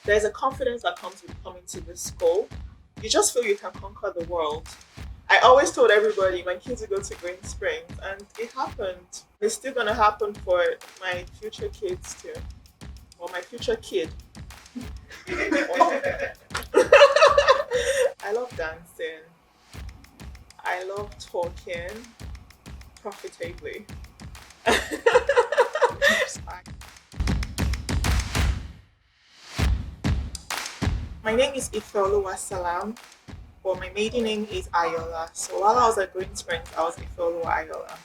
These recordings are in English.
There's a confidence that comes with coming to this school. You just feel you can conquer the world. I always told everybody my kids would go to Greensprings, and it happened. It's still gonna happen for my future kids too, or my future kid. I love dancing. I love talking profitably. My name is Ifeoluwa Salaam, but my maiden name is Ayola. So while I was at Greensprings, I was Ifeoluwa Ayola.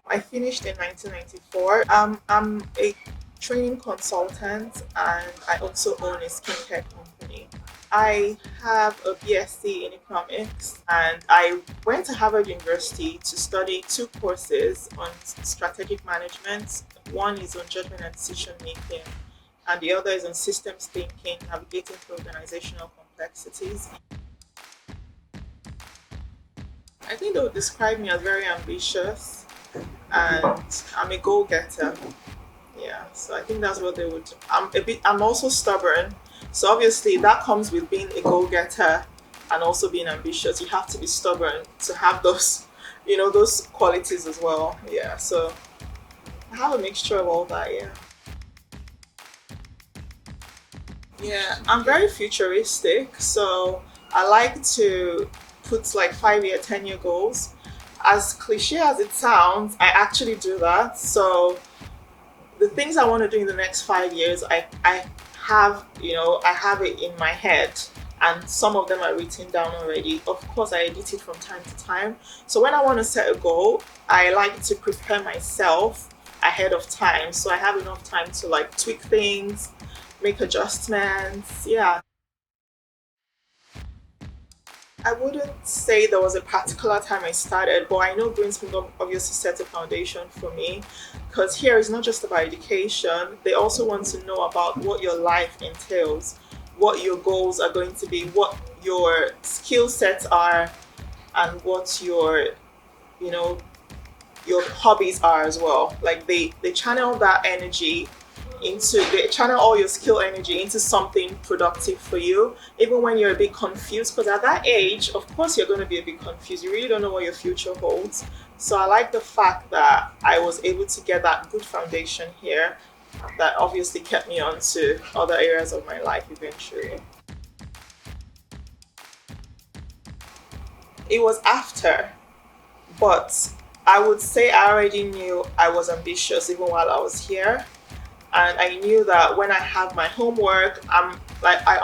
I finished in 1994. I'm a training consultant and I also own a skincare company. I have a BSc in economics and I went to Harvard University to study two courses on strategic management. One is on judgment and decision making, and the other is on systems thinking, navigating through organizational complexities. I think they would describe me as very ambitious and I'm a goal getter. Yeah, so I think that's what they would. I'm also stubborn. So obviously that comes with being a goal getter and also being ambitious. You have to be stubborn to have those, those qualities as well. Yeah, so I have a mixture of all that. Yeah. Yeah, I'm very futuristic, so I like to put like 5 year, 10-year goals. As cliche as it sounds, I actually do that. So the things I want to do in the next 5 years, I have, I have it in my head. And some of them are written down already. Of course, I edit it from time to time. So when I want to set a goal, I like to prepare myself ahead of time. So I have enough time to like tweak things, make adjustments. Yeah. I wouldn't say there was a particular time I started, but I know Greensprings obviously set a foundation for me because here it's not just about education. They also want to know about what your life entails, what your goals are going to be, what your skill sets are, and what you know, your hobbies are as well. Like they channel that energy they channel all your skill energy into something productive for you, even when you're a bit confused. Because at that age, of course, you're going to be a bit confused. You really don't know what your future holds. So I like the fact that I was able to get that good foundation here that obviously kept me on to other areas of my life eventually. It was after, but I would say I already knew I was ambitious even while I was here, and I knew that when I have my homework, I'm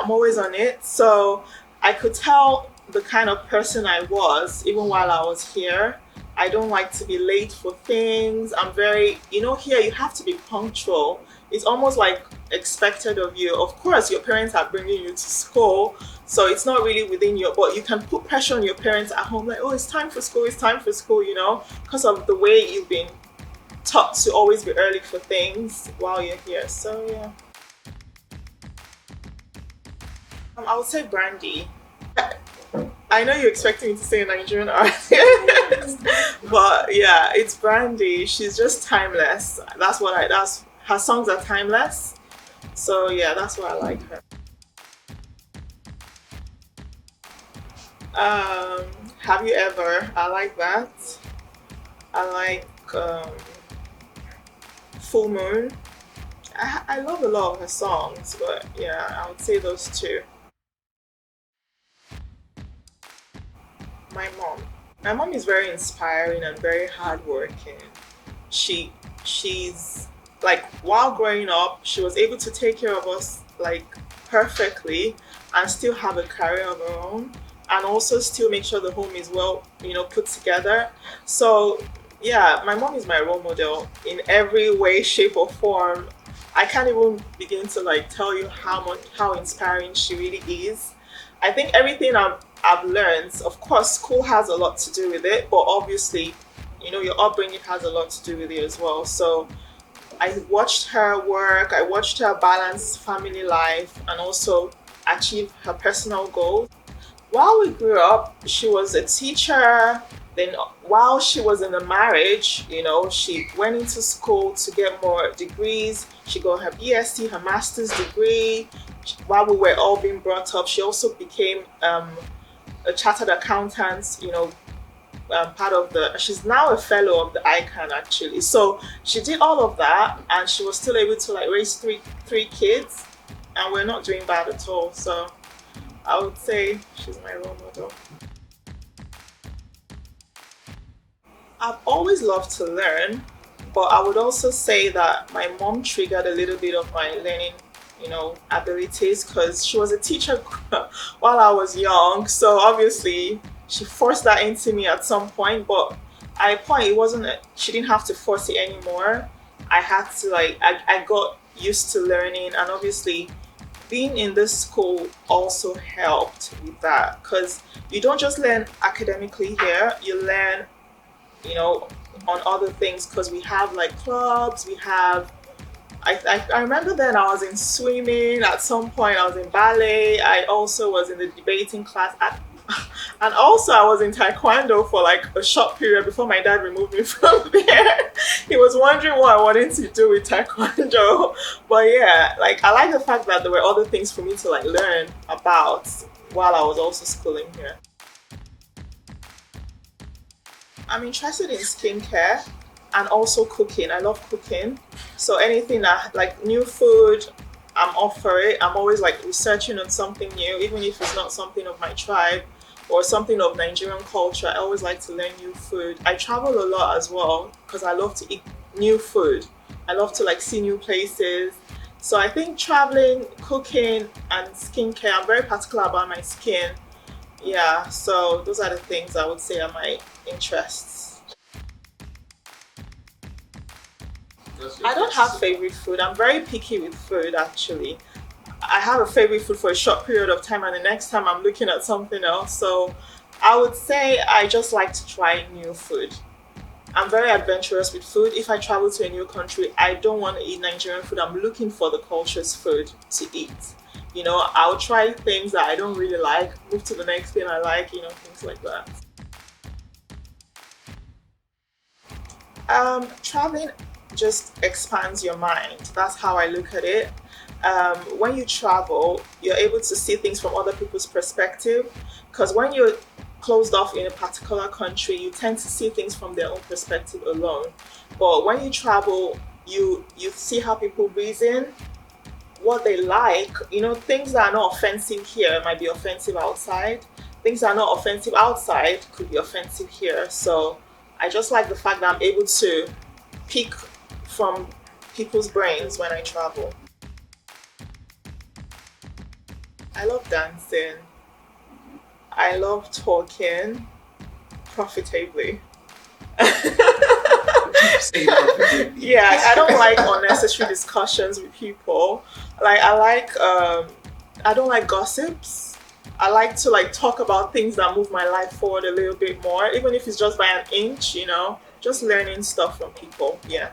always on it. So I could tell the kind of person I was even while I was here. I don't like to be late for things. I'm very, here you have to be punctual. It's almost like expected of you. Of course, your parents are bringing you to school, so it's not really within your, but you can put pressure on your parents at home, like, oh, it's time for school, because of the way you've been taught to always be early for things while you're here. So yeah, I would say Brandy. I know you're expecting me to say a Nigerian artist, but yeah, it's Brandy. She's just timeless. That's her songs are timeless. So yeah, that's why I like her. Um, have you ever? I like that. I like Full Moon. I love a lot of her songs, but yeah, I would say those two. My mom. My mom is very inspiring and very hardworking. She's like while growing up, she was able to take care of us like perfectly and still have a career of her own and also still make sure the home is well, put together. So yeah, my mom is my role model in every way, shape or form. I can't even begin to like tell you how inspiring she really is. I think everything I've learned, of course, school has a lot to do with it, but obviously, your upbringing has a lot to do with it as well. So I watched her work, I watched her balance family life and also achieve her personal goals. While we grew up, she was a teacher. Then, while she was in a marriage, she went into school to get more degrees. She got her BSc, her master's degree. while we were all being brought up, she also became a chartered accountant, part of she's now a fellow of the ICANN actually. So she did all of that and she was still able to like raise three kids, and we're not doing bad at all. So I would say she's my role model. I've always loved to learn, but I would also say that my mom triggered a little bit of my learning, abilities, because she was a teacher while I was young. So obviously she forced that into me at some point, but at a point she didn't have to force it anymore. I had to I got used to learning, and obviously being in this school also helped with that, because you don't just learn academically here, you learn on other things, because we have like clubs, we have I remember then I was in swimming at some point, I was in ballet, I also was in the debating class and also I was in taekwondo for like a short period before my dad removed me from there. He was wondering what I wanted to do with taekwondo. But yeah, like I like the fact that there were other things for me to like learn about while I was also schooling here. I'm interested in skincare and also cooking. I love cooking. So anything that like new food, I'm off for it. I'm always like researching on something new, even if it's not something of my tribe or something of Nigerian culture. I always like to learn new food. I travel a lot as well because I love to eat new food. I love to like see new places. So I think traveling, cooking, and skincare, I'm very particular about my skin. Yeah, so those are the things I would say are my interests. I don't have favorite food. I'm very picky with food actually. I have a favorite food for a short period of time and the next time I'm looking at something else. So I would say I just like to try new food. I'm very adventurous with food. If I travel to a new country, I don't want to eat Nigerian food. I'm looking for the culture's food to eat. I'll try things that I don't really like, move to the next thing I like, things like that. Traveling just expands your mind. That's how I look at it. When you travel, you're able to see things from other people's perspective, because when you're closed off in a particular country, you tend to see things from their own perspective alone. But when you travel, you see how people reason, what they like. Things that are not offensive here might be offensive outside. Things that are not offensive outside could be offensive here. So I just like the fact that I'm able to pick from people's brains when I travel. I love dancing. I love talking profitably. Yeah, I don't like unnecessary discussions with people. I don't like gossips. I like to talk about things that move my life forward a little bit more, even if it's just by an inch, just learning stuff from people. Yeah.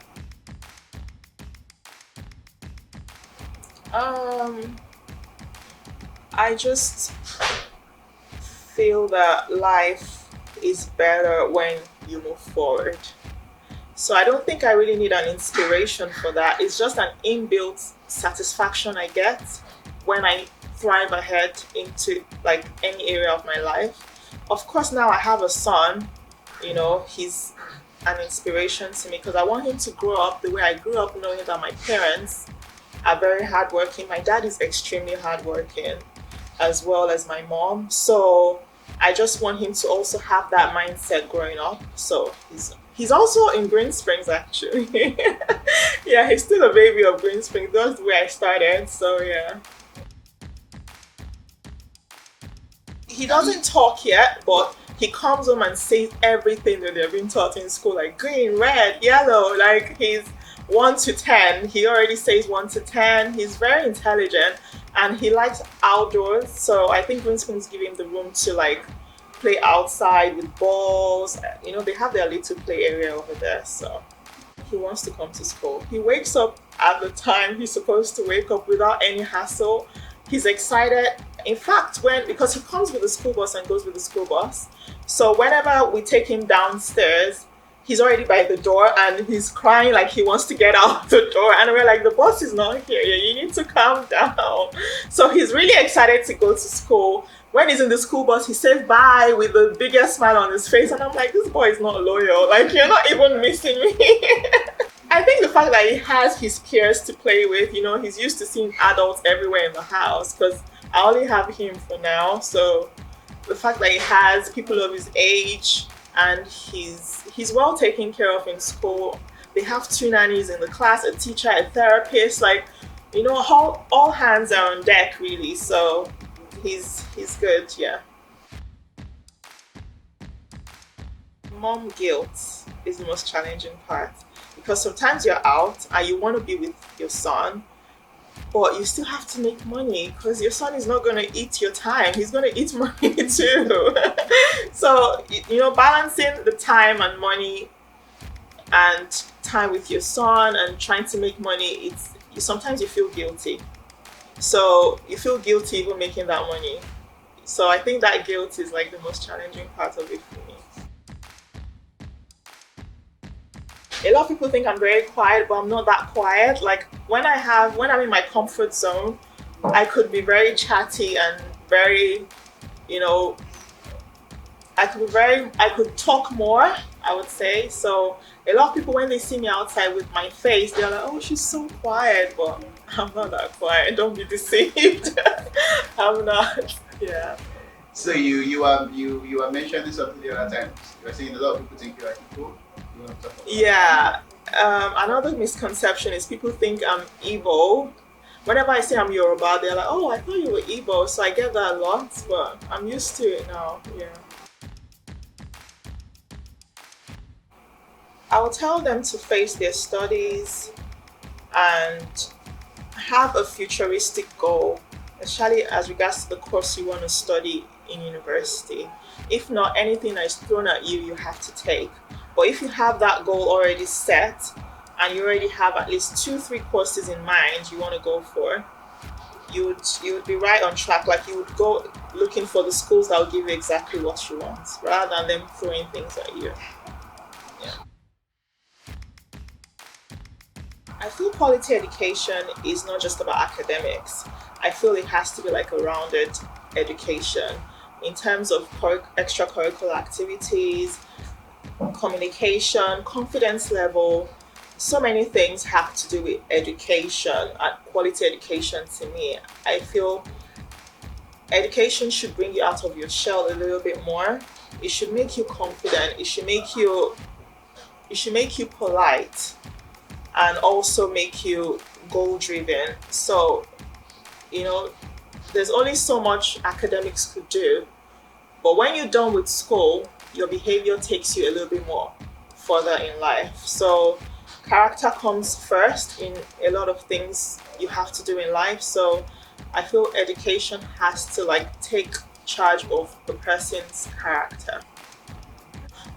I just feel that life is better when you move forward. So I don't think I really need an inspiration for that. It's just an inbuilt satisfaction I get when I thrive ahead into any area of my life. Of course, now I have a son, he's an inspiration to me because I want him to grow up the way I grew up, knowing that my parents are very hardworking. My dad is extremely hardworking, as well as my mom. So I just want him to also have that mindset growing up. So he's also in Greensprings actually. Yeah, he's still a baby of Greensprings. That's the way I started. So yeah. He doesn't talk yet, but he comes home and says everything that they've been taught in school, like green, red, yellow. He's 1 to 10. He already says 1 to 10. He's very intelligent and he likes outdoors. So I think Greensprings give him the room to play outside with balls. They have their little play area over there. So he wants to come to school. He wakes up at the time he's supposed to wake up without any hassle. He's excited. In fact, because he comes with the school bus and goes with the school bus. So whenever we take him downstairs, he's already by the door and he's crying like he wants to get out the door, and we're like, the boss is not here yet, you need to calm down. So he's really excited to go to school. When he's in the school bus, he says bye with the biggest smile on his face, and I'm like, this boy is not loyal, like you're not even missing me. I think the fact that he has his peers to play with, he's used to seeing adults everywhere in the house, because I only have him for now. So the fact that he has people of his age, and he's well taken care of in school. They have 2 nannies in the class, a teacher, a therapist, like, all hands are on deck really. So he's good, yeah. Mom guilt is the most challenging part, because sometimes you're out and you want to be with your son, but you still have to make money, because your son is not going to eat your time, he's going to eat money too. So balancing the time and money and time with your son and trying to make money, sometimes you feel guilty. So you feel guilty even making that money. So I think that guilt is like the most challenging part of it for me. A lot of people think I'm very quiet, but I'm not that quiet. Like when I'm in my comfort zone, I could be very chatty and very, I could talk more, I would say. So a lot of people, when they see me outside with my face, they're like, oh, she's so quiet, but I'm not that quiet. Don't be deceived. I'm not. Yeah. So you were mentioning something the other time. You were saying a lot of people think you are evil. You want to talk about Yeah. Another misconception is people think I'm Igbo. Whenever I say I'm Yoruba, they're like, oh, I thought you were Igbo. So I get that a lot, but I'm used to it now. Yeah. I will tell them to face their studies and have a futuristic goal, especially as regards to the course you want to study in university. If not, anything that is thrown at you, you have to take. But if you have that goal already set and you already have at least 2-3 courses in mind you want to go for, you would be right on track. Like you would go looking for the schools that will give you exactly what you want, rather than them throwing things at you. Yeah. I feel quality education is not just about academics. I feel it has to be like a rounded education in terms of extracurricular activities, communication, confidence level. So many things have to do with education and quality education. To me, I feel education should bring you out of your shell a little bit more. It should make you confident. It should make you polite, and also make you goal driven. So, there's only so much academics could do, but when you're done with school, your behavior takes you a little bit more further in life. So character comes first in a lot of things you have to do in life. So I feel education has to take charge of the person's character.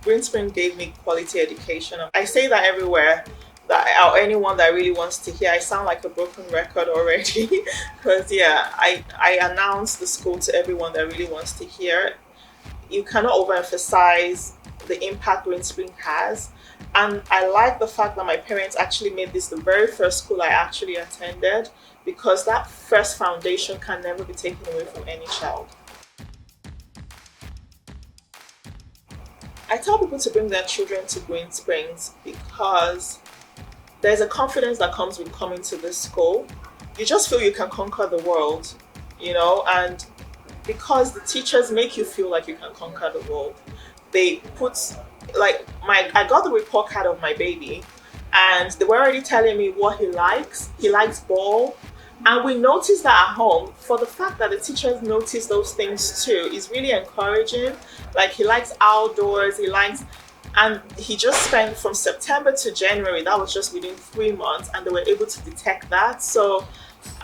Greenspring gave me quality education. I say that everywhere, or anyone that really wants to hear. I sound like a broken record already because I announce the school to everyone that really wants to hear. You cannot overemphasize the impact Greenspring has, and I like the fact that my parents actually made this the very first school I actually attended, because that first foundation can never be taken away from any child. I tell people to bring their children to Greensprings because there's a confidence that comes with coming to this school. You just feel you can conquer the world, and because the teachers make you feel like you can conquer the world. They put, I got the report card of my baby, and they were already telling me what he likes. He likes ball. And we noticed that at home. For the fact that the teachers notice those things too is really encouraging. Like he likes outdoors, and he just spent from September to January, that was just within 3 months, and they were able to detect that. So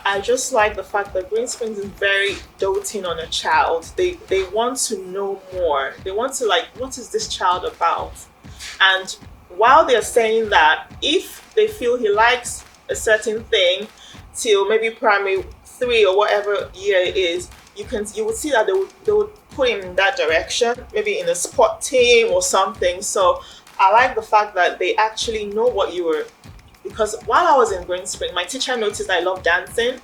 I just like the fact that Greensprings is very doting on a child. They want to know more. They want to what is this child about? And while they're saying that, if they feel he likes a certain thing till maybe primary 3 or whatever year it is, you would see that they would put him in that direction, maybe in a sport team or something. So I like the fact that they actually know what you were, because while I was in Green Spring, my teacher noticed I love dancing.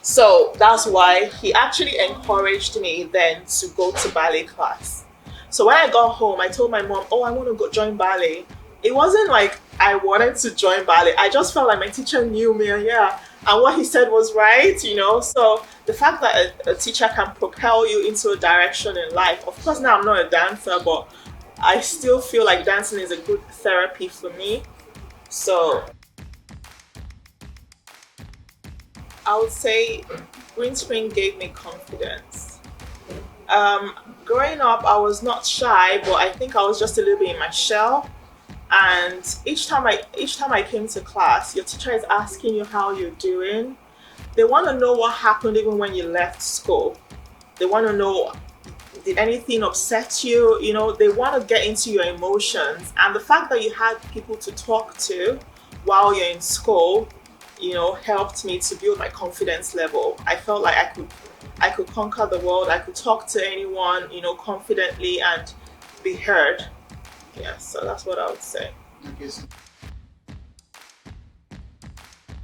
So that's why he actually encouraged me then to go to ballet class. So when I got home, I told my mom, "Oh, I want to go join ballet." It wasn't like I wanted to join ballet. I just felt like my teacher knew me, and yeah, and what he said was right, you know. So the fact that a teacher can propel you into a direction in life. Of course, now I'm not a dancer, but I still feel like dancing is a good therapy for me. So I would say Green Spring gave me confidence. Growing up, I was not shy, but I think I was just a little bit in my shell. And each time I came to class, your teacher is asking you how you're doing. They want to know what happened even when you left school. They want to know, did anything upset you? You know, they want to get into your emotions. And the fact that you had people to talk to while you're in school, you know, helped me to build my confidence level. I felt like I could conquer the world. I could talk to anyone, you know, confidently and be heard. Yeah, so that's what I would say. Okay, so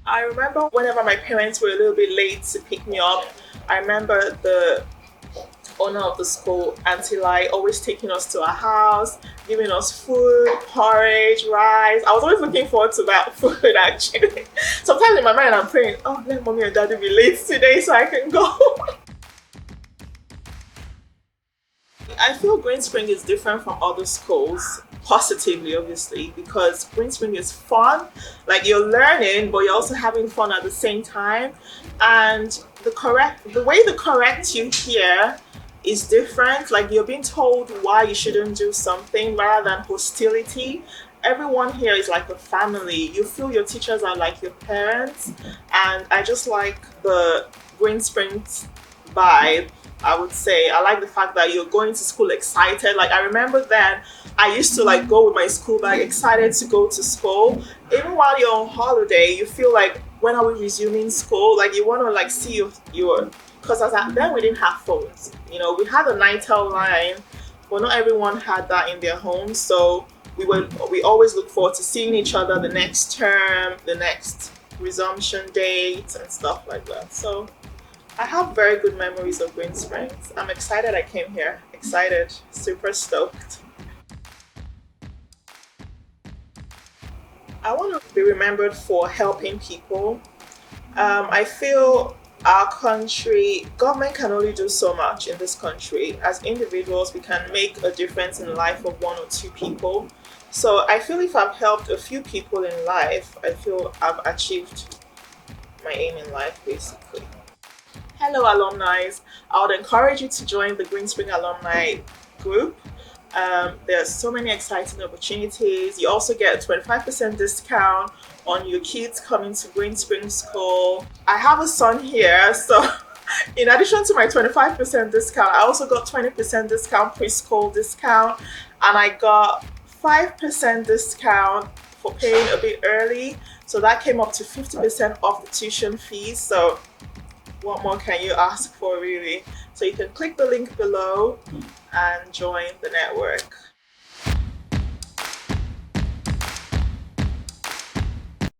I remember whenever my parents were a little bit late to pick me up, I remember the owner of the school, Auntie Lai, always taking us to our house, giving us food, porridge, rice. I was always looking forward to that food actually. Sometimes in my mind I'm praying, oh, let mommy and daddy be late today so I can go. I feel Green Spring is different from other schools, positively obviously, because Green Spring is fun. Like you're learning, but you're also having fun at the same time. And the way they correct you here is different. Like you're being told why you shouldn't do something rather than hostility. Everyone here is like a family. You feel your teachers are like your parents, and I just like the Green Springs vibe. I would say I like the fact that you're going to school excited. Like I remember then I used to like go with my school bag excited to go to school. Even while you're on holiday, you feel like, when are we resuming school? Like you want to like see your because as at then we didn't have phones. You know, we had a Nitel line, but not everyone had that in their homes. So we always look forward to seeing each other the next term, the next resumption date and stuff like that. So I have very good memories of Green Springs. I'm excited I came here. Excited, super stoked. I want to be remembered for helping people. I feel our country, government can only do so much in this country. As individuals, we can make a difference in the life of one or two people. So I feel if I've helped a few people in life, I feel I've achieved my aim in life basically. Hello, alumni. I would encourage you to join the Green Spring Alumni group. There's so many exciting opportunities. You also get a 25% discount on your kids coming to Green Spring School. I have a son here, so in addition to my 25% discount, I also got 20% discount preschool discount, and I got 5% discount for paying a bit early. So that came up to 50% off the tuition fees. So what more can you ask for really? So you can click the link below and join the network.